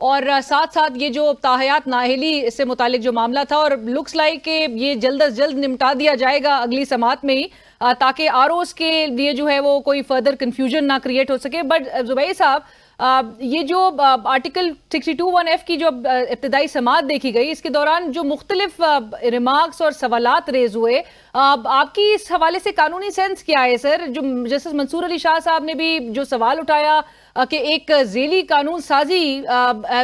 اور ساتھ ساتھ یہ جو تاحیات نااہلی سے متعلق جو معاملہ تھا، اور لکس لائک کہ یہ جلد از جلد نمٹا دیا جائے گا اگلی سماعت میں ہی، تاکہ آروز کے لیے جو ہے وہ کوئی فردر کنفیوژن نہ کریٹ ہو سکے. بٹ زبیر صاحب، یہ جو آرٹیکل 62(1)(f) کی جو ابتدائی سماعت دیکھی گئی، اس کے دوران جو مختلف ریمارکس اور سوالات ریز ہوئے، آپ کی اس حوالے سے قانونی سینس کیا ہے سر؟ جو جسٹس منصور علی شاہ صاحب نے بھی جو سوال اٹھایا کہ ایک ذیلی قانون سازی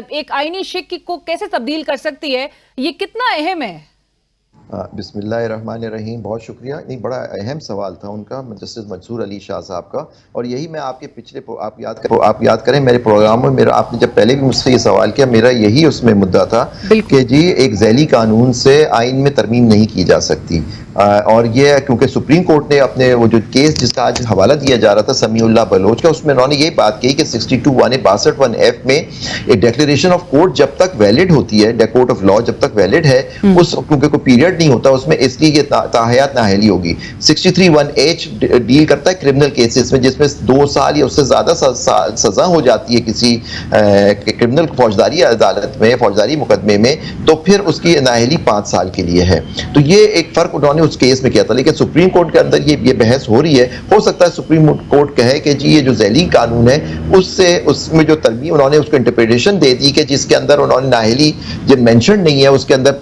ایک آئینی شک کو کیسے تبدیل کر سکتی ہے، یہ کتنا اہم ہے؟ بسم اللہ الرحمن الرحیم. بہت شکریہ. نہیں، بڑا اہم سوال تھا ان کا، جسٹس منصور علی شاہ صاحب کا. اور یہی میں آپ کے پچھلے آپ یاد کریں میرے پروگرام میں آپ نے جب پہلے بھی مجھ سے یہ سوال کیا، میرا یہی اس میں مدعا تھا کہ جی ایک ذیلی قانون سے آئین میں ترمیم نہیں کی جا سکتی. اور یہ کیونکہ سپریم کورٹ نے اپنے وہ جو کیس جس کا آج حوالہ دیا جا رہا تھا سمیع اللہ بلوچ کا، اس میں انہوں نے یہ بات کہی کہ 62(1)(f) میں ایک ڈیکلیریشن آف کورٹ جب تک ویلڈ ہوتی ہے، کورٹ آف لا جب تک ویلڈ ہے، اس کیونکہ کوئی پیریڈ نہیں ہوتا اس میں، اس لیے یہ تاحیات نااہلی ہوگی. 63(1)(h) ڈیل کرتا ہے کرمنل کیسز میں جس میں 2 سال یا اس سے زیادہ سزا ہو جاتی ہے کسی کرمنل فوجداری عدالت میں، فوجداری مقدمے میں، تو پھر اس کی نااہلی 5 سال کے لیے ہے. تو یہ ایک فرق انہوں نے اس کیس میں کیا تھا. لیکن سپریم کورٹ کے اندر یہ بحث ہو رہی ہے. ہو سکتا ہے سپریم کورٹ کہے کہ جی یہ جو ذیلی قانون ہے اس میں جو ترمیم انہوں نے اس کو انٹرپریٹیشن دے دی کہ جس کے اندر انہوں نے نااہلی جب مینشن نہیں ہے، اس کے اندر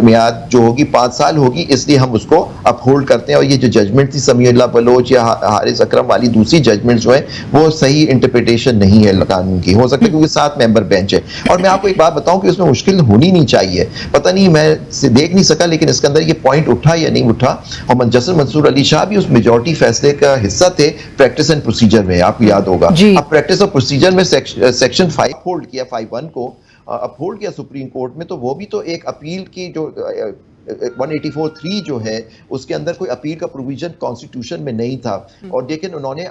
میعاد جو ہوگی 5 سال ہوگی، اس لیے ہم اس کو اپ ہولڈ کرتے ہیں. اور یہ جو ججمنٹ تھی سمیع اللہ بلوچ یا حارث اکرم والی دوسری ججمنٹ جو ہیں وہ صحیح انٹرپریٹیشن نہیں ہے قانون کی. ہو سکتا ہے کیونکہ 7 ممبر بینچ ہے. اور میں آپ کو ایک بات بتاؤں کہ اس میں مشکل ہونی نہیں چاہیے. پتہ نہیں، میں دیکھ نہیں سکا لیکن اس کے اندر یہ پوائنٹ اٹھا یا نہیں اٹھا. اور جسٹس منصور علی شاہ بھی اس میجورٹی فیصلے کا حصہ تھے پریکٹس اینڈ پروسیجر میں، آپ کو یاد ہوگا. اب پریکٹس اور پروسیجر میں سیکشن 5 ہولڈ کیا، 5(1) کو اپہولڈ کیا سپریم کورٹ میں. تو وہ بھی تو ایک اپیل کی جو 184(3) جو ہے اس کے اندر کوئی اپیل کا پروویژن کانسٹیٹیوشن میں نہیں تھا. اور لیکن انہوں نے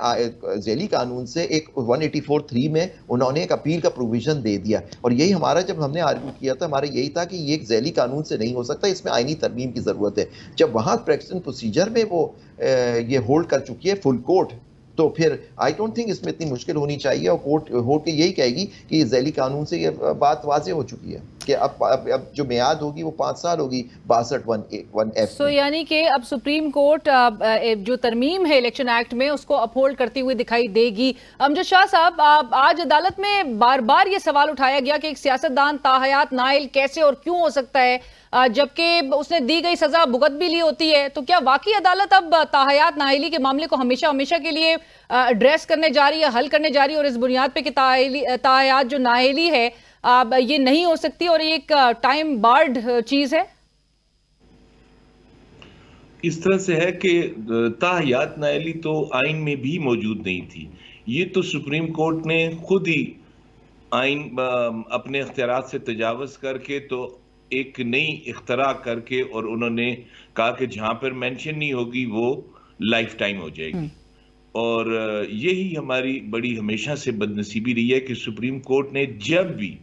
ذیلی قانون سے ایک 184(3) میں انہوں نے ایک اپیل کا پروویژن دے دیا. اور یہی ہمارا جب ہم نے آرگو کیا تھا، ہمارا یہی تھا کہ یہ ایک ذیلی قانون سے نہیں ہو سکتا، اس میں آئینی ترمیم کی ضرورت ہے. جب وہاں پریکٹس اینڈ پروسیجر میں وہ یہ ہولڈ کر چکی ہے فل کورٹ، تو پھر آئی ڈونٹ تھنک اس میں اتنی مشکل ہونی چاہیے. اور کورٹ ہو کے یہی کہے گی کہ یہ ذیلی قانون سے یہ بات واضح ہو چکی ہے کہ اب جو میعاد ہوگی وہ 5 سال ہوگی 62(1)(f). سو یعنی کہ اب سپریم کورٹ جو ترمیم ہے الیکشن ایکٹ میں اس کو اپہولڈ کرتی ہوئی دکھائی دے گی. امجد شاہ صاحب، آج عدالت میں بار بار یہ سوال اٹھایا گیا کہ ایک سیاستدان تاحیات نائل کیسے اور کیوں ہو سکتا ہے جبکہ اس نے دی گئی سزا بھگت بھی لی ہوتی ہے. تو کیا واقعی عدالت اب تاحیات نااہلی کے معاملے کو ہمیشہ کے لیے ایڈریس کرنے جا رہی ہے، حل کرنے جا رہی ہے، اور اس بنیاد پہ کہ تاحیات جو نااہلی ہے یہ نہیں ہو سکتی اور یہ ایک ٹائم بارڈ چیز ہے؟ اس طرح سے ہے کہ تاحیات نااہلی تو آئین میں بھی موجود نہیں تھی. یہ تو سپریم کورٹ نے خود ہی آئین اپنے اختیارات سے تجاوز کر کے تو ایک نئی اختراع کر کے، اور انہوں نے کہا کہ جہاں پر مینشن نہیں ہوگی وہ لائف ٹائم ہو جائے گی. اور یہی ہماری بڑی ہمیشہ سے بد نصیبی رہی ہے کہ سپریم کورٹ نے جب بھی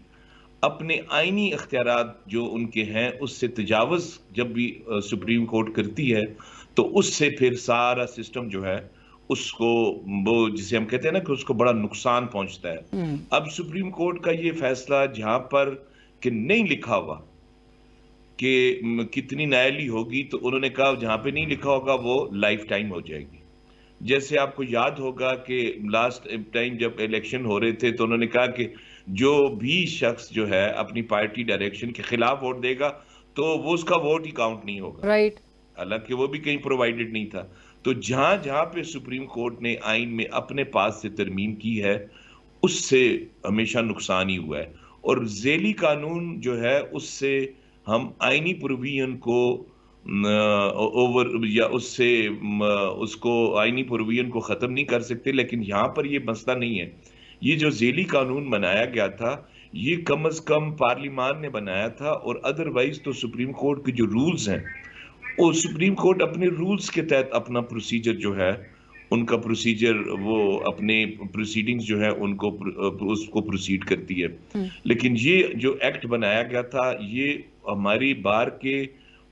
اپنے آئینی اختیارات جو ان کے ہیں اس سے تجاوز جب بھی سپریم کورٹ کرتی ہے تو اس سے پھر سارا سسٹم جو ہے اس کو وہ جسے ہم کہتے ہیں نا کہ اس کو بڑا نقصان پہنچتا ہے. اب سپریم کورٹ کا یہ فیصلہ جہاں پر کہ نہیں لکھا ہوا کہ کتنی نااہلی ہوگی، تو انہوں نے کہا جہاں پہ نہیں لکھا ہوگا وہ لائف ٹائم ہو جائے گی. جیسے آپ کو یاد ہوگا کہ لاسٹ ٹائم جب الیکشن ہو رہے تھے تو انہوں نے کہا کہ جو بھی شخص جو ہے اپنی پارٹی ڈائریکشن کے خلاف ووٹ دے گا تو وہ اس کا ووٹ ہی کاؤنٹ نہیں ہوگا. حالانکہ وہ بھی کہیں پرووائیڈڈ نہیں تھا. تو جہاں پہ سپریم کورٹ نے آئین میں اپنے پاس سے ترمیم کی ہے اس سے ہمیشہ نقصان ہی ہوا ہے. اور ذیلی قانون جو ہے اس سے ہم آئینی پروویژن کو یا اس کو آئینی پروویژن کو ختم نہیں کر سکتے. لیکن یہاں پر یہ مسئلہ نہیں ہے. یہ جو ذیلی قانون بنایا گیا تھا یہ کم از کم پارلیمان نے بنایا تھا، اور ادروائز تو سپریم کورٹ کے جو رولز ہیں وہ سپریم کورٹ اپنے رولز کے تحت اپنا پروسیجر جو ہے ان کا پروسیجر وہ اپنے پروسیڈنگز جو ہے ان کو اس کو پروسیڈ کرتی ہے. لیکن یہ جو ایکٹ بنایا گیا تھا یہ ہماری بار کے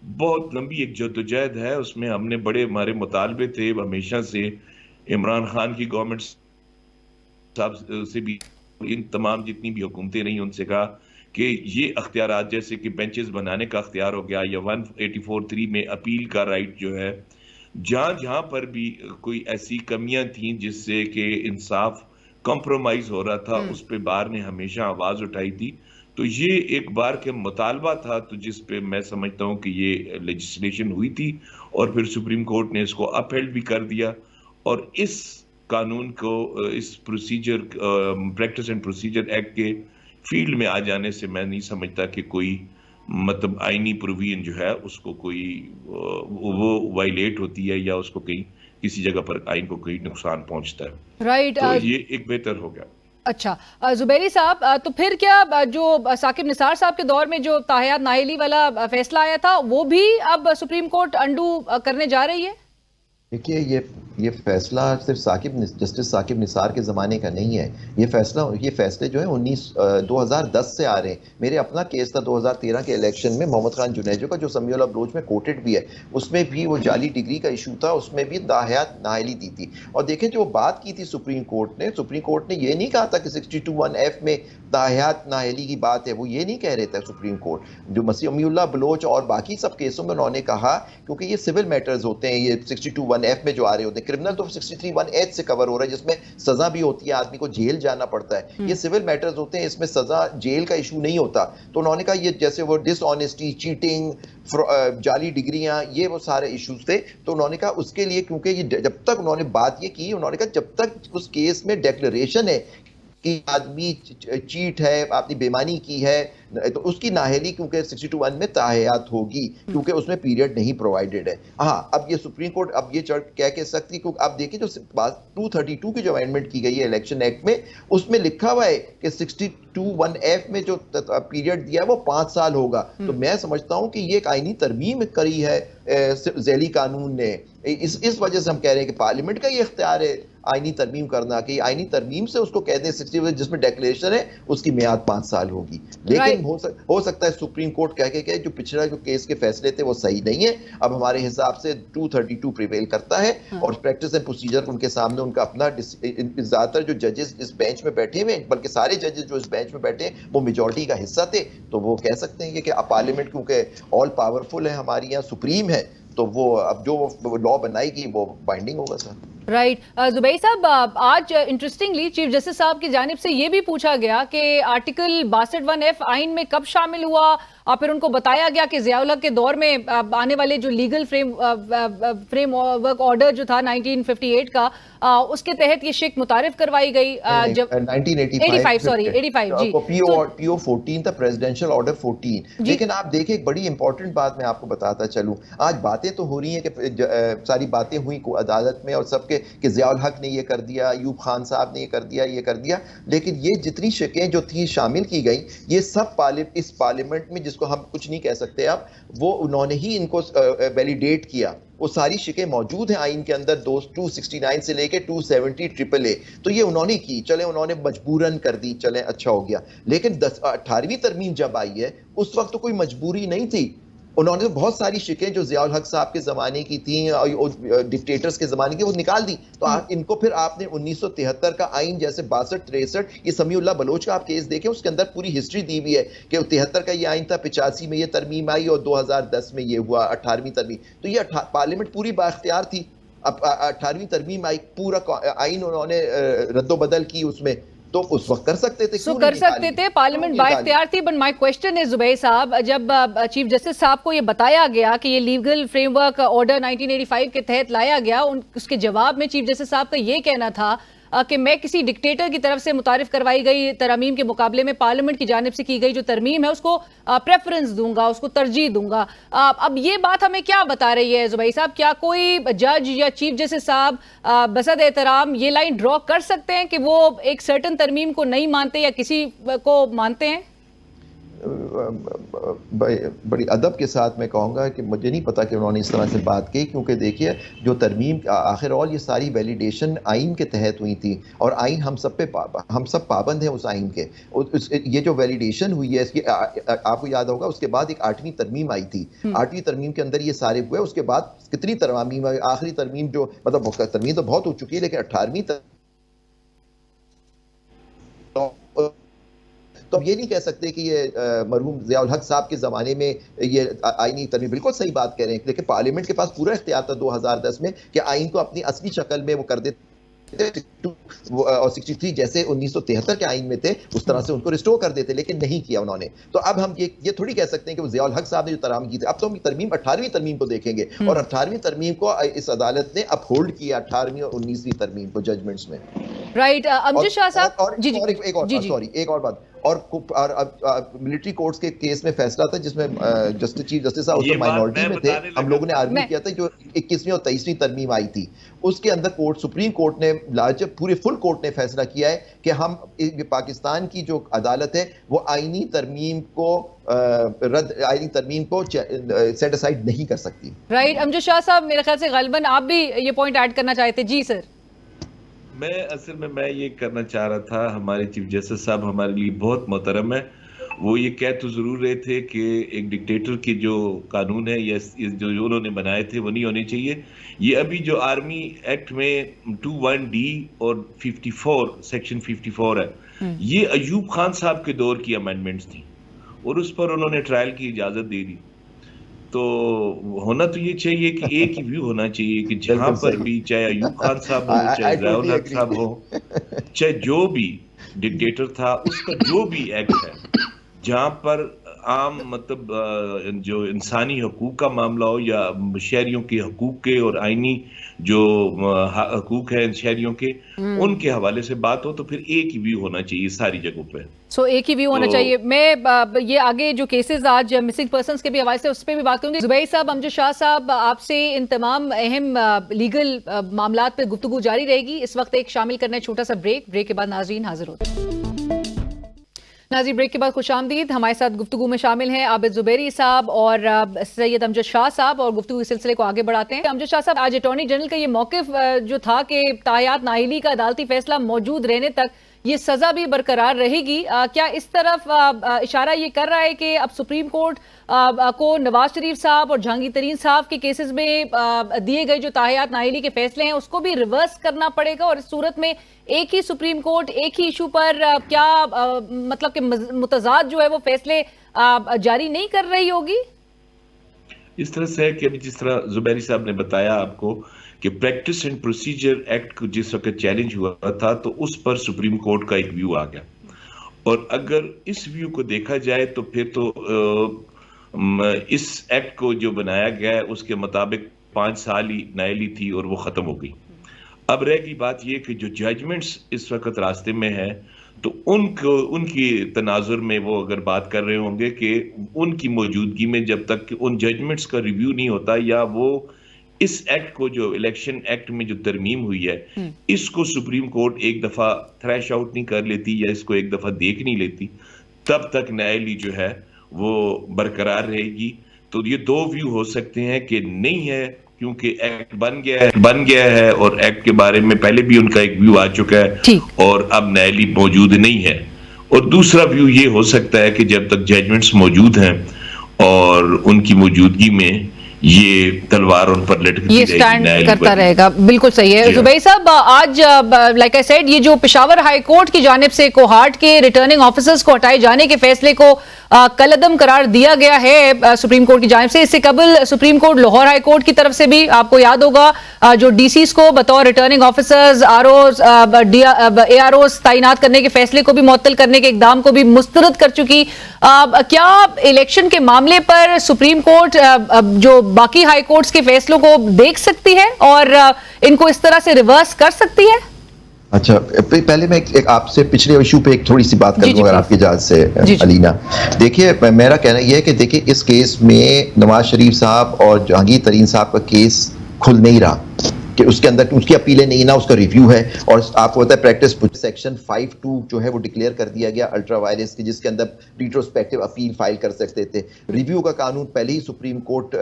بہت لمبی ایک جدوجہد ہے. اس میں ہم نے بڑے ہمارے مطالبے تھے ہمیشہ سے عمران خان کی گورنمنٹ صاحب سے بھی ان تمام جتنی بھی حکومتیں رہی ان سے کہا کہ یہ اختیارات جیسے کہ بینچز بنانے کا اختیار ہو گیا یا 184(3) میں اپیل کا رائٹ جو ہے، جہاں پر بھی کوئی ایسی کمیاں تھیں جس سے کہ انصاف کمپرومائز ہو رہا تھا، اس پہ بار نے ہمیشہ آواز اٹھائی تھی. تو یہ ایک بار کے مطالبہ تھا، تو جس پہ میں سمجھتا ہوں کہ یہ لیجسلیشن ہوئی تھی اور پھر سپریم کورٹ نے اس کو اپ ہیلڈ بھی کر دیا. اور اس قانون کو، اس procedure practice and procedure act کے فیلڈ میں آ جانے سے میں نہیں سمجھتا کہ کوئی مطلب آئینی پروویژن جو ہے اس کو کوئی وہ وائلیٹ ہوتی ہے یا اس کو کہیں کسی جگہ پر آئین کو کوئی نقصان پہنچتا ہے. رائٹ. تو یہ ایک بہتر ہو گیا. اچھا زبیری صاحب، تو پھر کیا جو ثاقب نثار صاحب کے دور میں جو تاحیات نااہلی والا فیصلہ آیا تھا وہ بھی اب سپریم کورٹ انڈو کرنے جا رہی ہے؟ دیکھیے یہ فیصلہ صرف جسٹس ثاقب نثار کے زمانے کا نہیں ہے. یہ فیصلے جو ہیں 2010 سے آ رہے ہیں. میرے اپنا کیس تھا 2013 کے الیکشن میں محمد خان جنیجو کا، جو سمیع اللہ بلوچ میں کوٹڈ بھی ہے. اس میں بھی وہ جعلی ڈگری کا ایشو تھا، اس میں بھی تاحیات نااہلی دی تھی. اور دیکھیں جو بات کی تھی سپریم کورٹ نے یہ نہیں کہا تھا کہ 62(1)(f) میں تاحیات نااہلی کی بات ہے. وہ یہ نہیں کہہ رہے تھے سپریم کورٹ. جو سمیع اللہ بلوچ اور باقی سب کیسوں میں انہوں نے کہا، کیونکہ یہ سول میٹرز ہوتے ہیں، یہ 62(1)(f) میں جو آ رہے ہوتے ہیں. کرمنل تو 63(1)(h) سے کور ہو رہا ہے، جس میں سزا بھی ہوتی ہے، آدمی کو جیل جانا پڑتا ہے. یہ سول میٹرز ہوتے ہیں، اس میں سزا جیل کا ایشو نہیں ہوتا. تو انہوں نے کہا یہ جیسے وہ ڈس آنیسٹی، چیٹنگ، جعلی ڈگریاں، یہ وہ سارے ایشوز تھے. تو انہوں نے کہا اس کے لیے، کیونکہ یہ جب تک انہوں نے بات یہ کی، انہوں نے کہا جب تک اس کیس میں ڈیکلریشن ہے کہ آدمی چیٹ ہے، آپ نے بےمانی کی ہے، تو اس کی نااہلی کیونکہ 62(1) میں تاحیات ہوگی، کیونکہ اس میں پیریڈ نہیں پرووائڈڈ ہے. ہاں اب یہ سپریم کورٹ اب یہ کہہ سکتی، کیونکہ اب دیکھیں جو 232 کی جو امینڈمنٹ کی گئی ہے الیکشن ایکٹ میں، اس میں لکھا ہوا ہے کہ 62(1)(f) میں جو پیریڈ دیا ہے وہ 5 سال ہوگا. تو میں سمجھتا ہوں کہ یہ ایک آئینی ترمیم کری ہے ذیلی قانون نے. اس وجہ سے ہم کہہ رہے ہیں کہ پارلیمنٹ کا یہ اختیار ہے آئینی ترمیم کرنا، کہ آئینی ترمیم سے اس کو کہہ دیں 60 جس میں ڈیکلیریشن ہے اس کی میعاد 5 سال ہوگی. لیکن ہو سکتا ہے سپریم کورٹ کہہ کے جو پچھلا جو کیس کے فیصلے تھے وہ صحیح نہیں ہے. اب ہمارے حساب سے 232 پریویل کرتا ہے، اور پریکٹس اینڈ پروسیجر ان کے سامنے ان کا اپنا. زیادہ تر جو ججز اس بینچ میں بیٹھے ہوئے، بلکہ سارے ججز جو اس بینچ میں بیٹھے ہیں وہ میجورٹی کا حصہ تھے، تو وہ کہہ سکتے ہیں کہ پارلیمنٹ کیونکہ آل پاورفل ہے، ہماری یہاں سپریم ہے، تو وہ اب جو لا بنائے گی وہ بائنڈنگ ہوگا. سر رائٹ. زبیر صاحب، آج انٹرسٹنگلی چیف جسٹس صاحب کی جانب سے یہ بھی پوچھا گیا کہ آرٹیکل 62(1)(f) آئین میں کب شامل ہوا، اور پھر ان کو بتایا گیا کہ ضیاء الحق کے دور میں آنے والے جو لیگل فریم ورک آرڈر جو تھا 1958 کا، اس کے تحت یہ شک متعارف کروائی گئی. جب 1985 جی PO 14 تھا، پریزیڈنشل آرڈر 14. لیکن آپ دیکھیں ایک بڑی امپورٹنٹ بات میں آپ کو بتاتا چلوں. آج باتیں تو ہو رہی ہیں کہ ساری باتیں ہوئی عدالت میں اور سب کے کہ ضیاء الحق نے یہ کر دیا، ایوب خان صاحب نے یہ کر دیا، لیکن یہ جتنی شکیں جو تھی شامل کی گئیں، یہ سب اس پارلیمنٹ میں، جس کو ہم کچھ نہیں کہہ سکتے اب، وہ انہوں نے ہی ان کو ویلیڈیٹ کیا. وہ ساری شکیں موجود ہیں آئین کے اندر، 269 سے لے کے 270 AAA. تو یہ انہوں نے کی، چلیں انہوں نے مجبوراً کر دی، چلیں اچھا ہو گیا. لیکن 18ویں ترمیم جب آئی ہے اس وقت تو کوئی مجبوری نہیں تھی. انہوں نے بہت ساری شکیں جو ضیاء الحق صاحب کے زمانے کی تھیں اور ڈکٹیٹرز کے زمانے کی، وہ نکال دی. تو ان کو پھر آپ نے 1973 کا آئین جیسے 62-63، یہ سمیع اللہ بلوچ کا آپ کیس دیکھیں، اس کے اندر پوری ہسٹری دی ہوئی ہے کہ 73 کا یہ آئین تھا، 85 میں یہ ترمیم آئی اور 2010 میں یہ ہوا 18ویں ترمیم. تو یہ پارلیمنٹ پوری بااختیار تھی. اب 18ویں ترمیم آئی، پورا آئین انہوں نے رد و بدل کی اس میں، تو اس وقت کر سکتے تھے پارلیمنٹ بااختیار تھی. بٹ مائی کوشچن ہے زبیر صاحب، جب چیف جسٹس صاحب کو یہ بتایا گیا کہ یہ لیگل فریم ورک آرڈر 1985 کے تحت لایا گیا، اس کے جواب میں چیف جسٹس صاحب کا یہ کہنا تھا کہ میں کسی ڈکٹیٹر کی طرف سے متعارف کروائی گئی ترامیم کے مقابلے میں پارلیمنٹ کی جانب سے کی گئی جو ترمیم ہے اس کو پریفرنس دوں گا، اس کو ترجیح دوں گا. اب یہ بات ہمیں کیا بتا رہی ہے زبیر صاحب؟ کیا کوئی جج یا چیف جسٹس صاحب بصد احترام یہ لائن ڈرا کر سکتے ہیں کہ وہ ایک سرٹن ترمیم کو نہیں مانتے یا کسی کو مانتے ہیں؟ بڑی ادب کے ساتھ میں کہوں گا کہ مجھے نہیں پتا کہ انہوں نے اس طرح سے بات کی، کیونکہ دیکھیے جو ترمیم آخر آل یہ ساری ویلیڈیشن آئین کے تحت ہوئی تھی، اور آئین ہم سب پابند ہیں اس آئین کے. یہ جو ویلیڈیشن ہوئی ہے اس کی آپ کو یاد ہوگا، اس کے بعد ایک 8ویں ترمیم آئی تھی. 8ویں ترمیم کے اندر یہ سارے ہوئے. اس کے بعد کتنی ترمیم، آخری ترمیم جو مطلب ترمیم تو بہت ہو چکی ہے، لیکن 18ویں تو اب یہ نہیں کہہ سکتے کہ یہ مرحوم ضیاء الحق صاحب کے زمانے میں یہ آئینی ترمیم، بالکل صحیح بات کہہ رہے ہیں، لیکن پارلیمنٹ کے پاس پورا اختیار تھا 2010 میں کہ آئین کو اپنی اصلی شکل میں وہ کر دیتے اور 63 جیسے 1973 کے آئین میں تھے اس طرح سے ان کو ریسٹور کر دیتے، لیکن نہیں کیا انہوں نے. تو اب ہم یہ تھوڑی کہہ سکتے ہیں کہ وہ ضیاء الحق صاحب نے جو ترامیم کی تھی. اب تو ہم ترمیم 18ویں ترمیم کو دیکھیں گے، اور 18ویں ترمیم کو اس عدالت نے اپ ہولڈ کیا 18ویں اور 19ویں ترمیم کو ججمنٹس میں. رائٹ امجد شاہ صاحب جی ایک اور بات، اور ملٹری کورٹس کے کیس میں فیصلہ تھا جس میں چیف جسٹس صاحب اس میں مائنورٹی میں تھے، ہم لوگوں نے آرگیو کیا تھا جو 21ویں اور 23ویں ترمیم آئی تھی، اس کے اندر سپریم کورٹ نے پورے فل کورٹ نے فیصلہ کیا ہے کہ ہم پاکستان کی جو عدالت ہے وہ آئینی ترمیم کو سیٹ اسائڈ نہیں کر سکتی. رائٹ امجد شاہ صاحب میرے خیال سے غالباً آپ بھی یہ پوائنٹ ایڈ کرنا چاہتے. جی سر. میں یہ کرنا چاہ رہا تھا، ہمارے چیف جسٹس صاحب ہمارے لیے بہت محترم ہے، وہ یہ کہہ تو ضرور رہے تھے کہ ایک ڈکٹیٹر کے جو قانون ہے یا جو انہوں نے بنائے تھے وہ نہیں ہونے چاہیے. یہ ابھی جو آرمی ایکٹ میں 21D اور 54 سیکشن 54 ہے، یہ ایوب خان صاحب کے دور کی امینڈمنٹس تھیں اور اس پر انہوں نے ٹرائل کی اجازت دے دی. تو ہونا تو یہ چاہیے کہ ایک ہی ویو ہونا چاہیے کہ جہاں پر بھی چاہے ایوب خان صاحب ہو، چاہے ضیاء الحق صاحب ہو، چاہے جو بھی ڈکٹیٹر تھا، اس کا جو بھی ایکٹ ہے جہاں پر عام مطلب جو انسانی حقوق کا معاملہ ہو یا شہریوں کے حقوق کے اور آئینی جو حقوق ہیں شہریوں کے ان کے حوالے سے بات ہو، تو پھر ایک ہی ویو ہونا چاہیے ساری جگہوں پہ. ایک ہی ویو ہونا چاہیے. میں یہ آگے جو کیسز آج مسنگ پرسنز کے بھی حوالے سے اس پہ بھی بات کروں گی. زبیری صاحب، امجد شاہ صاحب، آپ سے ان تمام اہم لیگل معاملات پہ گفتگو جاری رہے گی. اس وقت ایک شامل کرنا ہے چھوٹا سا بریک کے بعد ناظرین حاضر ہوتے ہیں. ناظرین بریک کے بعد خوش آمدید. ہمارے ساتھ گفتگو میں شامل ہیں عابد زبیری صاحب اور سید امجد شاہ صاحب، اور گفتگو کے سلسلے کو آگے بڑھاتے ہیں. امجد شاہ صاحب، آج اٹارنی جنرل کا یہ موقف جو تھا کہ تاحیات نااہلی کا عدالتی فیصلہ موجود رہنے تک یہ سزا بھی برقرار رہے گی، کیا اس طرف اشارہ یہ کر رہا ہے کہ اب سپریم کورٹ کو نواز شریف صاحب اور جہانگیر ترین صاحب کے کیسز میں دیے گئے جو تاحیات نااہلی کے فیصلے ہیں اس کو بھی ریورس کرنا پڑے گا، اور اس صورت میں ایک ہی سپریم کورٹ ایک ہی ایشو پر کیا مطلب کہ متضاد جو ہے وہ فیصلے جاری نہیں کر رہی ہوگی؟ اس طرح سے ہے کہ ابھی جس طرح زبیری صاحب نے بتایا آپ کو کہ پریکٹس اینڈ پروسیجر ایکٹ کو جس وقت چیلنج ہوا تھا تو اس پر سپریم کورٹ کا ایک ویو آ گیا، اور اگر اس ویو کو دیکھا جائے تو پھر تو اس ایکٹ کو جو بنایا گیا ہے اس کے مطابق 5 سال ہی نااہلی تھی اور وہ ختم ہو گئی. اب رہ گئی بات یہ کہ جو ججمنٹس اس وقت راستے میں ہیں تو ان کی تناظر میں وہ اگر بات کر رہے ہوں گے کہ ان کی موجودگی میں جب تک کہ ان ججمنٹس کا ریویو نہیں ہوتا یا وہ اس ایکٹ کو جو الیکشن ایکٹ میں جو ترمیم ہوئی ہے اس کو سپریم کورٹ ایک دفعہ تھریش آؤٹ نہیں کر لیتی یا اس کو ایک دفعہ دیکھ نہیں لیتی، تب تک نااہلی جو ہے وہ برقرار رہے گی. تو یہ 2 ویو ہو سکتے ہیں کہ نہیں ہے کیونکہ ایکٹ بن گیا ہے اور ایکٹ کے بارے میں پہلے بھی ان کا ایک ویو آ چکا ہے اور اب نااہلی موجود نہیں ہے، اور دوسرا ویو یہ ہو سکتا ہے کہ جب تک ججمنٹس موجود ہیں اور ان کی موجودگی میں یہ تلوار ان پر لٹکتی یہ سٹینڈ کرتا رہے گا. بالکل صحیح ہے. زبیری صاحب، آج لائک آئی سیڈ یہ جو پشاور ہائی کورٹ کی جانب سے کوہارٹ کے ریٹرننگ آفیسرز کو ہٹائے جانے کے فیصلے کو کالعدم قرار دیا گیا ہے سپریم کورٹ کی جانب سے. اس سے قبل supreme court Lahore high court کی طرف سے بھی آپ کو یاد ہوگا جو ڈی سیز کو بطور ریٹرننگ آفیسرز اے آر اوز تعینات کرنے کے فیصلے کو بھی معطل کرنے کے اقدام کو بھی مسترد کر چکی. کیا الیکشن کے معاملے پر سپریم کورٹ جو باقی ہائی کورٹس کے فیصلوں کو دیکھ سکتی ہے اور ان کو اس طرح سے ریورس کر سکتی ہے؟ اچھا، پہلے میں آپ سے پچھلے ایشو پہ ایک تھوڑی سی بات کروں اگر آپ کی اجازت سے علینا. دیکھیے میرا کہنا یہ ہے کہ دیکھیے اس کیس میں نواز شریف صاحب اور جہانگیر ترین صاحب کا کیس کھل نہیں رہا کہ اس کے اندر اس کی اپیلیں نہیں، نہ اس کا ریویو ہے. اور آپ کو پتا ہے پریکٹس سیکشن 5(2) جو ہے وہ ڈکلیئر کر دیا گیا الٹرا وائرس کی، جس کے اندر ریٹروسپیکٹیو اپیل فائل کر سکتے تھے. ریویو کا قانون پہلے ہی سپریم کورٹ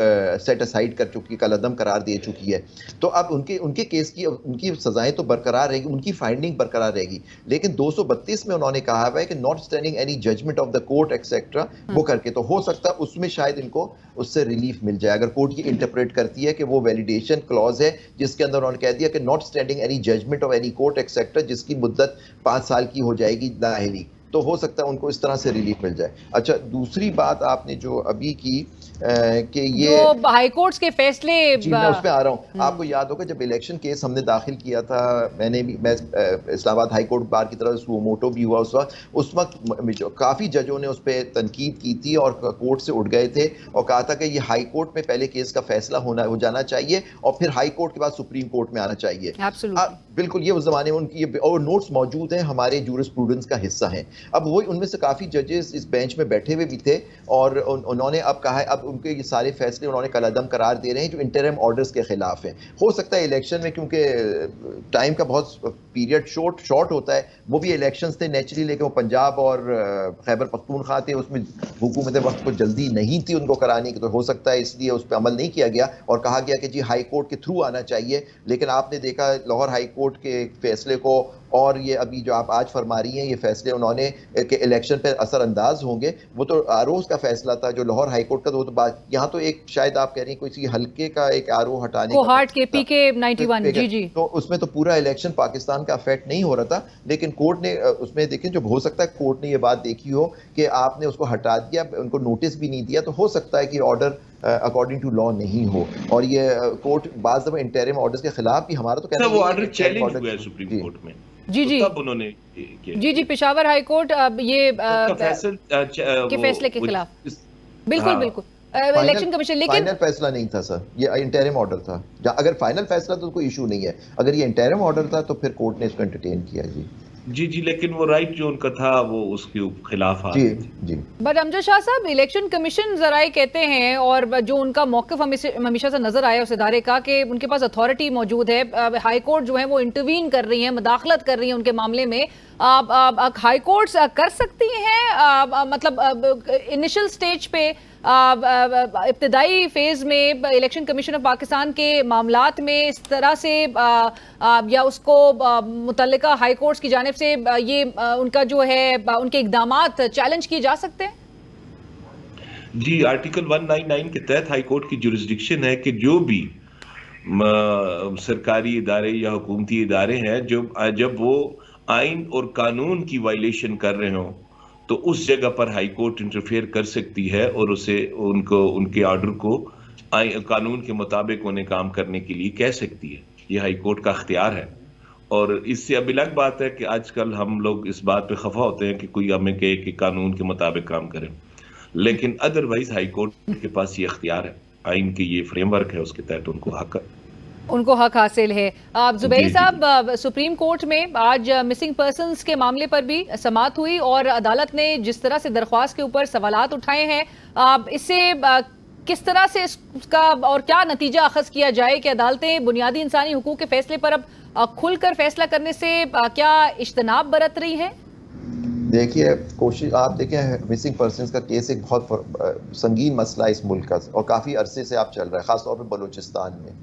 سیٹ اسائڈ کر چکی، کالعدم قرار دے چکی ہے. تو اب ان کے کیس کی ان کی سزائیں تو برقرار رہے گی، ان کی فائنڈنگ برقرار رہے گی، لیکن 232 میں انہوں نے کہا ہے کہ not standing any judgment of the court etcetera وہ کر کے، تو ہو سکتا ہے اس میں شاید ان کو اس سے ریلیف مل جائے اگر کورٹ یہ انٹرپریٹ کرتی ہے کہ وہ ویلیڈیشن کلوز ہے جس کے اندر انہوں نے کہہ دیا کہ not standing any judgment of any court etcetera, جس کی مدت 5 سال کی ہو جائے گی نااہلی. تو ہو سکتا ہے ان کو اس طرح سے ریلیف مل جائے. اچھا دوسری بات آپ نے جو ابھی کی کہ یہ جو ہائی کورٹس کے فیصلے، جی میں اس پہ آ رہا ہوں. آپ کو یاد ہوگا جب الیکشن کیس ہم نے داخل کیا تھا، میں اسلام آباد ہائی کورٹ بار کی طرف سو موٹو بھی ہوا اس وقت کافی ججوں نے اس پہ تنقید کی تھی اور کورٹ سے اٹھ گئے تھے اور کہا تھا کہ یہ ہائی کورٹ میں پہلے کیس کا فیصلہ ہو جانا چاہیے اور پھر ہائی کورٹ کے بعد سپریم کورٹ میں آنا چاہیے. بالکل یہ اس زمانے میں ان کی اور نوٹس موجود ہیں، ہمارے جورسپروڈنس کا حصہ ہیں. اب وہی ان میں سے کافی ججز اس بینچ میں بیٹھے ہوئے بھی تھے اور انہوں نے اب کہا ہے اب ان کے یہ سارے فیصلے انہوں نے کالعدم قرار دے رہے ہیں جو انٹرم آرڈرز کے خلاف ہیں. ہو سکتا ہے الیکشن میں کیونکہ ٹائم کا بہت پیریڈ شارٹ ہوتا ہے، وہ بھی الیکشنز تھے نیچرلی، لیکن وہ پنجاب اور خیبر پختونخوا تھے، اس میں حکومت وقت کو جلدی نہیں تھی ان کو کرانے کی، تو ہو سکتا ہے اس لیے اس پہ عمل نہیں کیا گیا اور کہا گیا کہ جی ہائی کورٹ کے تھرو آنا چاہیے. لیکن آپ نے دیکھا لاہور ہائی کورٹ کے فیصلے کو اور یہ ابھی جو آپ آج فرما رہی ہیں یہ فیصلے انہوں نے کہ الیکشن پہ اثر انداز ہوں گے، وہ تو آروز کا فیصلہ تھا جو لاہور ہائی کورٹ کا، تو وہ تو بات یہاں تو ایک شاید آپ کہہ رہی ہیں کوئی حلقے کا ایک آرو ہٹانے کوہارٹ کے پی کے 91 جی تو اس میں تو پورا الیکشن پاکستان کا افیکٹ نہیں ہو رہا تھا، لیکن کورٹ نے اس میں دیکھیں جو ہو سکتا ہے کورٹ نے یہ بات دیکھی ہو کہ آپ نے اس کو ہٹا دیا، ان کو نوٹس بھی نہیں دیا، تو ہو سکتا ہے کہ آرڈر اکارڈنگ ٹو لا نہیں ہو. اور یہ کورٹ بعض دفعہ انٹرم آرڈرز کے خلاف بھی ہمارا تو کہنا ہے وہ آرڈر چیلنج ہوا ہے سپریم کورٹ میں. جی تب انہوں نے جی پشاور ہائی کورٹ اب یہ کے فیصلے کے خلاف بالکل الیکشن کمیشن، لیکن فائنل فیصلہ نہیں تھا سر، یہ انٹرم آرڈر تھا. اگر فائنل فیصلہ تو کوئی ایشو نہیں ہے، اگر یہ انٹرم آرڈر تھا تو پھر کورٹ نے اس کو انٹرٹین کیا. جی لیکن وہ رائٹ جو ان کا تھا وہ اس کے خلاف جی بٹ امجد شاہ صاحب الیکشن کمیشن ذرائع کہتے ہیں اور جو ان کا موقف ہمیشہ سے نظر آیا اس ادارے کا کہ ان کے پاس اتھارٹی موجود ہے، ہائی کورٹ جو ہے وہ انٹروین کر رہی ہیں، مداخلت کر رہی ہیں ان کے معاملے میں. ہائی کورٹس کر سکتی ہیں مطلب انیشل سٹیج پہ ابتدائی فیز میں الیکشن کمیشن آف پاکستان کے معاملات میں اس طرح سے یا اس کو متعلقہ ہائی کورٹس کی جانب سے یہ ان کا جو ہے ان کے اقدامات چیلنج کیے جا سکتے ہیں؟ جی آرٹیکل 199 کے تحت ہائی کورٹ کی جورسڈکشن ہے کہ جو بھی سرکاری ادارے یا حکومتی ادارے ہیں جب وہ آئین اور قانون کی وائلیشن کر رہے ہوں تو اس جگہ پر ہائی کورٹ انٹرفیئر کر سکتی ہے اور اسے ان کے آرڈر کو قانون کے مطابق انہیں کام کرنے کے لیے کہہ سکتی ہے. یہ ہائی کورٹ کا اختیار ہے. اور اس سے اب الگ بات ہے کہ آج کل ہم لوگ اس بات پہ خفا ہوتے ہیں کہ کوئی ہمیں کہے کہ قانون کے مطابق کام کریں، لیکن ادروائز ہائی کورٹ کے پاس یہ اختیار ہے، آئین کے یہ فریم ورک ہے، اس کے تحت ان کو حق حاصل ہے. زبیر صاحب سپریم کورٹ میں آج مسنگ پرسنز کے معاملے پر بھی سماعت ہوئی اور عدالت نے جس طرح سے درخواست کے اوپر سوالات اٹھائے ہیں اس سے کس طرح سے اس کا اور کیا نتیجہ اخذ کیا جائے کہ عدالتیں بنیادی انسانی حقوق کے فیصلے پر اب کھل کر فیصلہ کرنے سے کیا اجتناب برت رہی ہے؟ دیکھیے کوشش آپ دیکھیں مسنگ پرسنز کا کیس ایک بہت سنگین مسئلہ اس ملک کا اور کافی عرصے سے آپ چل رہا ہے، خاص طور پہ بلوچستان میں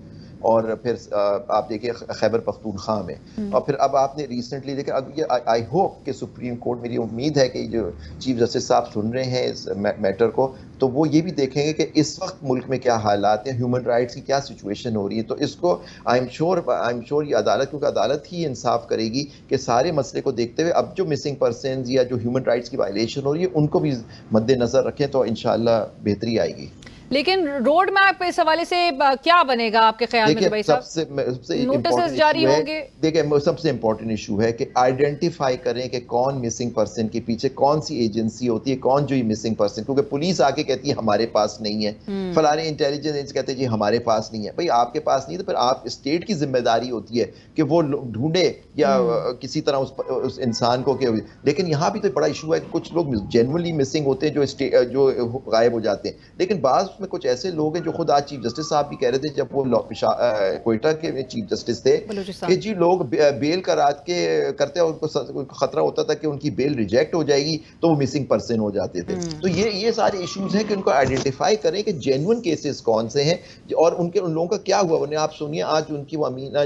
اور پھر آپ دیکھیں خیبر پختونخوا میں، اور پھر اب آپ نے ریسنٹلی دیکھا. اب یہ آئی ہوپ کہ سپریم کورٹ، میری امید ہے کہ جو چیف جسٹس صاحب سن رہے ہیں اس میٹر کو تو وہ یہ بھی دیکھیں گے کہ اس وقت ملک میں کیا حالات ہیں، ہیومن رائٹس کی کیا سچویشن ہو رہی ہے. تو اس کو آئی ایم شور یہ عدالت، کیونکہ عدالت ہی انصاف کرے گی کہ سارے مسئلے کو دیکھتے ہوئے اب جو مسنگ پرسنز یا جو ہیومن رائٹس کی وائلیشن ہو رہی ہے ان کو بھی مد نظر رکھیں تو انشاءاللہ بہتری آئے گی. لیکن روڈ میپ اس حوالے سے کیا بنے گا آپ کے خیال میں؟ سب سے نوٹسز جاری ہوں گے؟ دیکھیں سب سے امپورٹنٹ ایشو ہے کہ آئیڈینٹیفائی کریں کہ کون مسنگ پرسن کے پیچھے کون سی ایجنسی ہوتی ہے، کون جو یہ مسنگ پرسن، کیونکہ پولیس آ کے کہتی ہے ہمارے پاس نہیں ہے، فلانے انٹیلیجنس کہتے ہیں جی ہمارے پاس نہیں ہے. بھائی آپ کے پاس نہیں تو پھر آپ اسٹیٹ کی ذمہ داری ہوتی ہے کہ وہ ڈھونڈے یا کسی طرح اس انسان کو. لیکن یہاں بھی تو بڑا ایشو ہے کہ کچھ لوگ جینوئنلی مسنگ ہوتے ہیں جو غائب ہو جاتے ہیں، لیکن بعض میں کچھ ایسے لوگ ہیں جو خود آج چیف جسٹس صاحب بھی کہہ رہے تھے جب وہ کوئٹہ کے چیف جسٹس تھے کہ جی لوگ بیل کرات کے کرتے اور ان کو خطرہ ہوتا تھا کہ ان کی بیل ریجیکٹ ہو جائے گی تو وہ مسنگ پرسن ہو جاتے تھے. تو یہ سارے ایشوز ہیں کہ ان کو آئیڈینٹیفائی کریں کہ جینوئن کیسز کون سے ہیں اور ان لوگوں کا کیا ہوا. آپ سنیے آج ان کی وہ امینہ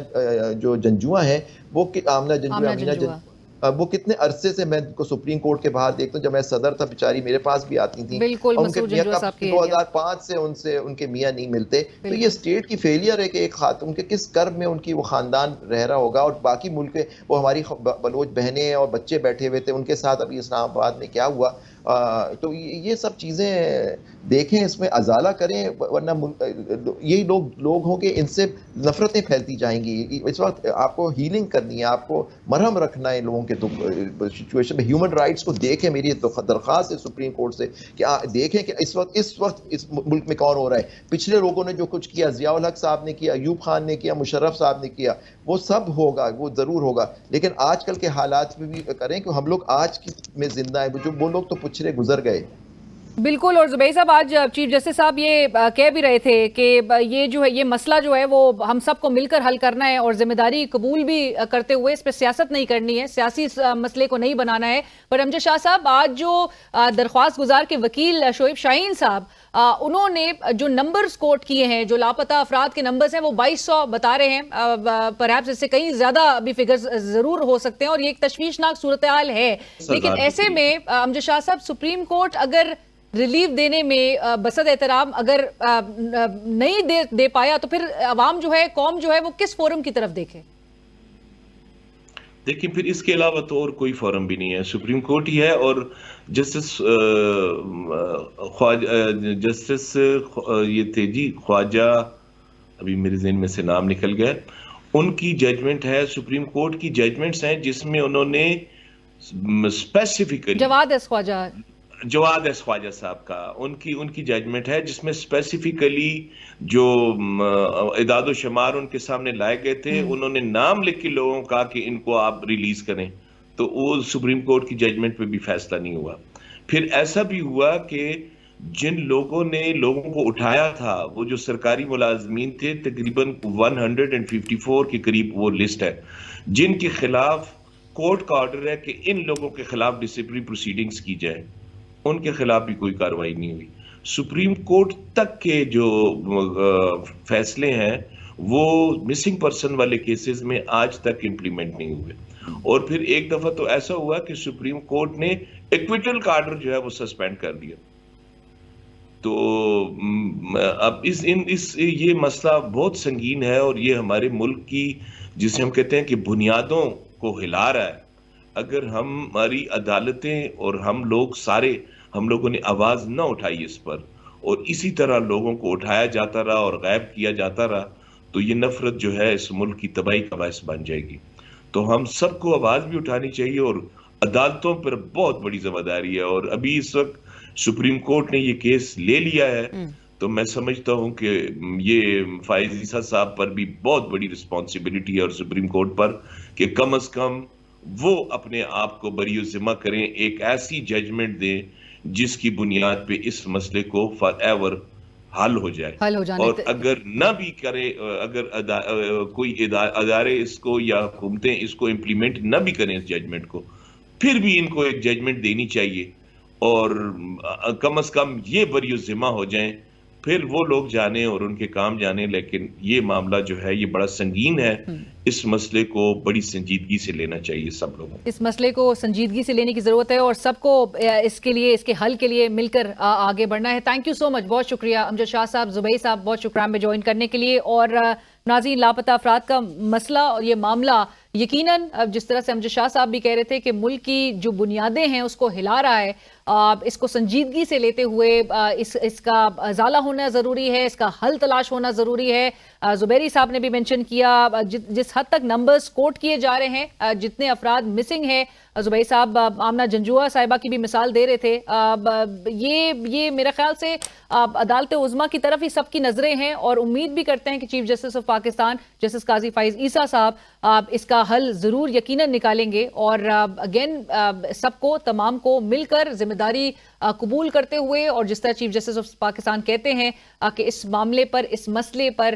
جو جنجوعہ ہیں وہ آمنہ جنجوعہ وہ کتنے عرصے سے میں کو سپریم کورٹ کے باہر دیکھتا ہوں، جب میں صدر تھا بیچاری میرے پاس بھی آتی تھیں، بالکل اور ان کے مسعود میاں جنجوعہ کا صاحب کی 2005 سے ان کے میاں نہیں ملتے. تو یہ اسٹیٹ کی فیلئر ہے کہ ایک خاتون کے کس کرب میں ان کی وہ خاندان رہ رہا ہوگا. اور باقی ملک وہ ہماری بلوچ بہنیں اور بچے بیٹھے ہوئے تھے، ان کے ساتھ ابھی اسلام آباد میں کیا ہوا. تو یہ سب چیزیں دیکھیں، اس میں ازالہ کریں، ورنہ یہی لوگ ہوں کہ ان سے نفرتیں پھیلتی جائیں گی. اس وقت آپ کو ہیلنگ کرنی ہے، آپ کو مرہم رکھنا ہے لوگوں کے سچویشن میں. ہیومن رائٹس کو دیکھیں، میری درخواست ہے سپریم کورٹ سے کہ دیکھیں کہ اس وقت اس ملک میں کون ہو رہا ہے. پچھلے لوگوں نے جو کچھ کیا، ضیاء الحق صاحب نے کیا، ایوب خان نے کیا، مشرف صاحب نے کیا، وہ سب ہوگا، وہ ضرور ہوگا. لیکن آج کل کے حالات میں بھی کریں کہ ہم لوگ آج میں زندہ ہیں، جو وہ لوگ تو پچھلے گزر گئے. بالکل. اور زبیر صاحب آج چیف جسٹس صاحب یہ کہہ بھی رہے تھے کہ یہ جو ہے یہ مسئلہ جو ہے وہ ہم سب کو مل کر حل کرنا ہے اور ذمہ داری قبول بھی کرتے ہوئے اس پہ سیاست نہیں کرنی ہے، سیاسی مسئلے کو نہیں بنانا ہے. پر امجد شاہ صاحب آج جو درخواست گزار کے وکیل شعیب شاہین صاحب انہوں نے جو نمبرز کوٹ کیے ہیں، جو لاپتہ افراد کے نمبرز ہیں وہ 2200 بتا رہے ہیں. پرہیپس اس سے کہیں زیادہ بھی فگرز ضرور ہو سکتے ہیں اور یہ ایک تشویشناک صورتحال ہے. لیکن ایسے میں امجد شاہ صاحب سپریم کورٹ اگر ریلیف دینے میں بسد احترام اگر نہیں دے پایا تو پھر عوام جو ہے، قوم جو ہے، وہ کس فورم کی طرف دیکھے؟ دیکھیں پھر اس کے علاوہ تو اور کوئی فورم بھی نہیں ہے، سپریم کورٹ ہی ہے. اور جسٹس یہ تھے جی خواجہ، ابھی میرے ذہن میں سے نام نکل گیا، ان کی ججمنٹ ہے، سپریم کورٹ کی ججمنٹس ہیں جس میں انہوں نے اسپیسیفکلی جواد ایس خواجہ صاحب کا ان کی ججمنٹ ہے جس میں اسپیسیفکلی جو اعداد و شمار ان کے سامنے لائے گئے تھے، انہوں نے نام لکھ کے لوگوں کا کہ ان کو آپ ریلیز کریں. تو وہ سپریم کورٹ کی ججمنٹ پہ بھی فیصلہ نہیں ہوا. پھر ایسا بھی ہوا کہ جن لوگوں نے لوگوں کو اٹھایا تھا، وہ جو سرکاری ملازمین تھے، تقریباً 154 کے قریب وہ لسٹ ہے، جن کے خلاف کورٹ کا آرڈر ہے کہ ان لوگوں کے خلاف ڈسپلنری پروسیڈنگز کی جائے. ان کے خلاف بھی کوئی کارروائی نہیں ہوئی. سپریم کورٹ تک کے جو فیصلے ہیں وہ مسنگ پرسن والے کیسز میں آج تک امپلیمنٹ نہیں ہوئے. اور پھر ایک دفعہ تو ایسا ہوا کہ سپریم کورٹ نے ایکویٹل کا آرڈر جو ہے وہ سسپینڈ کر دیا. تو اب یہ مسئلہ بہت سنگین ہے اور یہ ہمارے ملک کی، جسے ہم کہتے ہیں کہ بنیادوں کو ہلا رہا ہے. اگر ہماری عدالتیں اور ہم لوگوں نے آواز نہ اٹھائی اس پر، اور اسی طرح لوگوں کو اٹھایا جاتا رہا اور غائب کیا جاتا رہا، تو یہ نفرت جو ہے اس ملک کی تباہی کا باعث بن جائے گی. تو ہم سب کو آواز بھی اٹھانی چاہیے اور عدالتوں پر بہت بڑی ذمہ داری ہے. اور ابھی اس وقت سپریم کورٹ نے یہ کیس لے لیا ہے، تو میں سمجھتا ہوں کہ یہ فائز عیسیٰ صاحب پر بھی بہت بڑی رسپانسبلٹی ہے اور سپریم کورٹ پر کہ کم از کم وہ اپنے آپ کو بری ذمہ کریں، ایک ایسی ججمنٹ دیں جس کی بنیاد پہ اس مسئلے کو فار ایور حل ہو جائے. اور اگر نہ بھی کرے، اگر کوئی ادارے اس کو یا حکومتیں اس کو امپلیمنٹ نہ بھی کریں اس ججمنٹ کو، پھر بھی ان کو ایک ججمنٹ دینی چاہیے اور کم از کم یہ بری ذمہ ہو جائیں. پھر وہ لوگ جانے اور ان کے کام جانے. لیکن یہ معاملہ جو ہے یہ بڑا سنگین ہے، اس مسئلے کو بڑی سنجیدگی سے لینا چاہیے سب لوگوں. اس مسئلے کو سنجیدگی سے لینے کی ضرورت ہے اور سب کو اس کے حل کے لیے مل کر آگے بڑھنا ہے. تھینک یو سو مچ، بہت شکریہ امجد شاہ صاحب، زبیر صاحب، بہت شکریہ میں جوائن کرنے کے لیے. اور ناظرین، لاپتہ افراد کا مسئلہ اور یہ معاملہ یقیناً جس طرح سے امجد شاہ صاحب بھی کہہ رہے تھے کہ ملک کی جو بنیادیں ہیں اس کو ہلا رہا ہے، اس کو سنجیدگی سے لیتے ہوئے اس کا ازالہ ہونا ضروری ہے، اس کا حل تلاش ہونا ضروری ہے. زبیری صاحب نے بھی مینشن کیا جس حد تک نمبرز کوٹ کیے جا رہے ہیں، جتنے افراد مسنگ ہیں، زبیر صاحب آمنہ جنجوعہ صاحبہ کی بھی مثال دے رہے تھے. یہ میرے خیال سے عدالت عظمیٰ کی طرف ہی سب کی نظریں ہیں اور امید بھی کرتے ہیں کہ chief justice of Pakistan justice قاضی فائز عیسیٰ صاحب اس کا حل ضرور یقیناً نکالیں گے. اور اگین سب کو، تمام کو مل کر ذمہ داری قبول کرتے ہوئے، اور جس طرح چیف جسٹس آف پاکستان کہتے ہیں کہ اس معاملے پر، اس مسئلے پر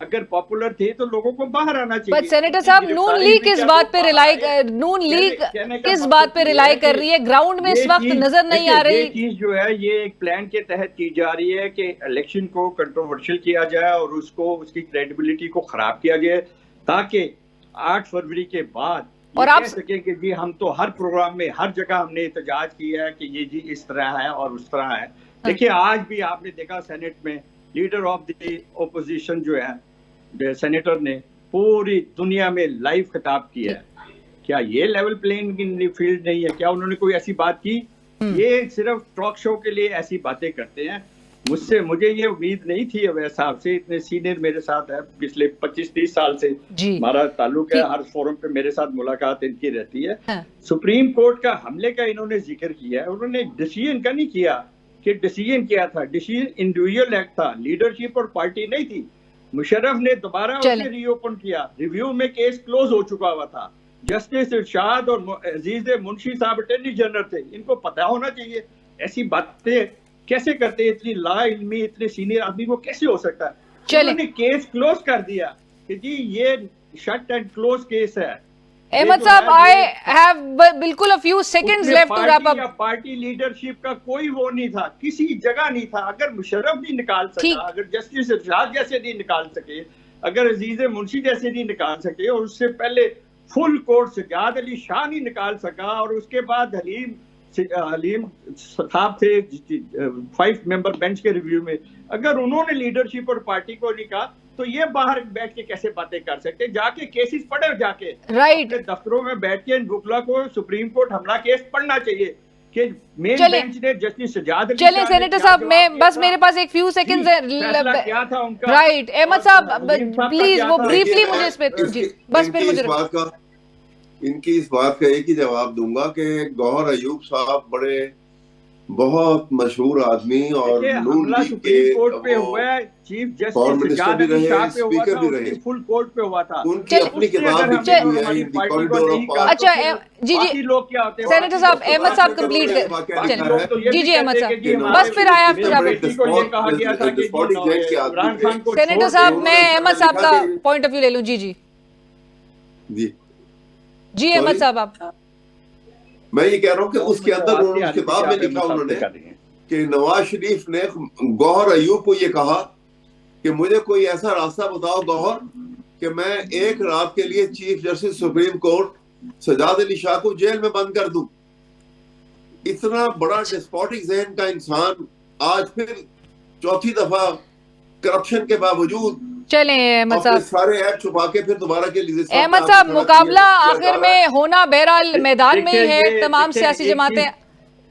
اگر پاپولر تھے تو لوگوں کو باہر آنا چاہیے. بٹ سینیٹر صاحب نون لیگ کس بات پہ ریلائی کر رہی ہے؟ گراؤنڈ میں اس وقت نظر نہیں آ رہی. یہ چیز جو ہے یہ ایک پلان کے تحت کی جا رہی ہے کہ الیکشن کو کنٹروورشل کیا جائے اور اس کی کریڈیبلٹی کو خراب کیا جائے تاکہ 8 فروری کے بعد اور آپ کہہ سکیں کہ جی ہم تو ہر پروگرام میں ہر جگہ ہم نے احتجاج کیا ہے کہ یہ جی اس طرح ہے اور اس طرح ہے. دیکھیے آج بھی آپ نے دیکھا سینٹ میں لیڈر آف دی اپوزیشن جو ہے سینیٹر نے پوری دنیا میں لائیو خطاب کیا ہے. کیا یہ لیول پلینگ فیلڈ نہیں ہے؟ کیا انہوں نے کوئی ایسی بات کی؟ یہ صرف ٹاک شو کے لیے ایسی باتیں کرتے ہیں. مجھے یہ امید نہیں تھی اویس صاحب سے، اتنے سینئر میرے ساتھ ہے پچھلے 25-30 سال سے ہمارا تعلق ہے، ہر فورم پہ میرے ساتھ ملاقات ان کی رہتی ہے. سپریم کورٹ کا حملے کا انہوں نے ذکر کیا ہے، انہوں نے ڈیسیژن کا نہیں کیا کہ ڈیسیژن کیا تھا. ڈیسیژن انڈیویجول ایکٹ تھا، لیڈرشپ اور پارٹی نہیں تھی. مشرف نے دوبارہ اسے ری اوپن کیا، ریویو میں کیس کلوز ہو چکا ہوا تھا. جسٹس ارشاد اور عزیز منشی صاحب اٹارنی جنرل تھے، ان کو پتہ ہونا چاہیے ایسی باتیں کیسے کرتے. اتنی لا علمی اتنے سینئر آدمی کو کیسے ہو سکتا ہے؟ انہوں نے کیس کلوز کر دیا کہ جی یہ شٹ اینڈ کلوز کیس ہے. احمد صاحب I have بالکل a few seconds left to wrap up. Party leadership کا کوئی وہ نہیں تھا، کسی جگہ نہیں تھا. اگر مشرف نہیں نکال سکا، اگر جسٹس ارشاد جیسے نہیں نکال سکے، اگر عزیز منشی جیسے نہیں نکال سکے، اور اس سے پہلے فل کورٹ سجاد علی شاہ نہیں نکال سکا، اور اس کے بعد حلیم صاحب تھے 5 ممبر بینچ کے ریویو میں، اگر انہوں نے لیڈرشپ اور پارٹی کو نہیں کہا تو یہ باہر بیٹھ کے کیسے باتیں کر سکتے؟ جا کے کیسز پڑھے، جا کے اپنے دفتروں میں بیٹھ کے ان وکلا کو سپریم کورٹ حملہ کیس پڑھنا چاہیے کہ مین بینچ نے جسٹس سجاد علی شاہ. چلیں سینیٹر صاحب میں بس میرے پاس ایک فیو سیکنڈز ہے. کیا تھا ان کا؟ رائٹ احمد صاحب پلیز وہ بریفلی مجھے اس پہ بس پھر مجھے ان کی اس بات کا ایک ہی جواب دوں گا کہ گوہر ایوب صاحب بڑے بہت مشہور آدمی اور نون لیگ کے پہ ہوا ہے، چیف جسٹس سجاد علی شاہ پہ ہوا تھا، فل کورٹ پہ ہوا تھا. ان کی اپنی کتاب بھی ہے کوریڈور آف. اچھا جی لوگ کیا ہوتے ہیں سینیٹر صاحب احمد صاحب کمپلیٹ کر جی آئی صاحب بس پھر آیا سینیٹر صاحب میں احمد صاحب کا پوائنٹ آف ویو لے لوں. جی احمد صاحب آپ. میں یہ کہہ رہا ہوں کہ اس کے اندر انہوں نے کتاب میں لکھا انہوں نے کہ نواز شریف نے گوہر ایوب کو یہ کہا کہ مجھے کوئی ایسا راستہ بتاؤ گوہر کہ میں ایک رات کے لیے chief justice supreme court Sajjad Ali Shah کو جیل میں بند کر دوں. اتنا بڑا ڈسپوٹک ذہن کا انسان آج پھر چوتھی دفعہ کرپشن کے باوجود چلیں احمد صاحب سارے ایپ چھپا کے پھر دوبارہ کے لیے احمد صاحب مقابلہ آخر میں ہونا بہرحال میدان میں ہی ہے، تمام سیاسی جماعتیں.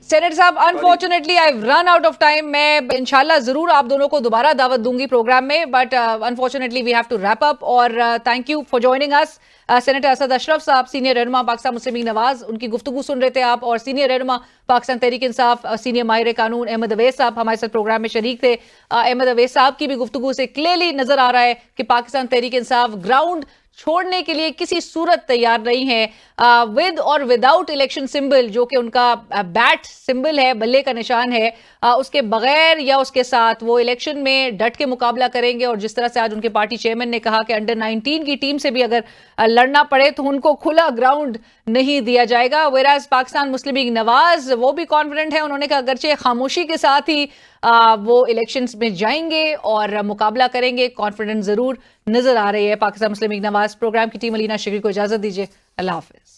سینیٹر صاحب unfortunately I run out of time. میں انشاءاللہ ضرور آپ دونوں کو دوبارہ دعوت دوں گی پروگرام میں، but unfortunately we have to wrap up. اور thank you for joining us. Senator Asad Ashraf صاحب سینئر رہنما پاکستان مسلم لیگ نواز، ان کی گفتگو سن رہے تھے آپ، اور سینئر رہنما پاکستان تحریک انصاف سینئر ماہر قانون احمد اویس صاحب ہمارے ساتھ پروگرام میں شریک تھے. احمد اویس صاحب کی بھی گفتگو سے کلیئرلی نظر آ رہا ہے کہ پاکستان تحریک انصاف گراؤنڈ چھوڑنے کے لیے کسی صورت تیار نہیں ہے. ود اور وداؤٹ الیکشن سمبل جو کہ ان کا بیٹ سمبل ہے، بلے کا نشان ہے، اس کے بغیر یا اس کے ساتھ وہ الیکشن میں ڈٹ کے مقابلہ کریں گے. اور جس طرح سے آج ان کے پارٹی چیئرمین نے کہا کہ انڈر 19 کی ٹیم سے بھی اگر لڑنا پڑے تو ان کو کھلا گراؤنڈ نہیں دیا جائے گا. ویراز پاکستان مسلم لیگ نواز وہ بھی کانفیڈنٹ ہے، انہوں نے کہا اگرچہ خاموشی کے ساتھ ہی وہ الیکشنز میں جائیں گے اور مقابلہ کریں گے. کانفیڈنٹ ضرور نظر آ رہی ہے پاکستان مسلم لیگ نواز. پروگرام کی ٹیم علینا شکری کو اجازت دیجیے. اللہ حافظ.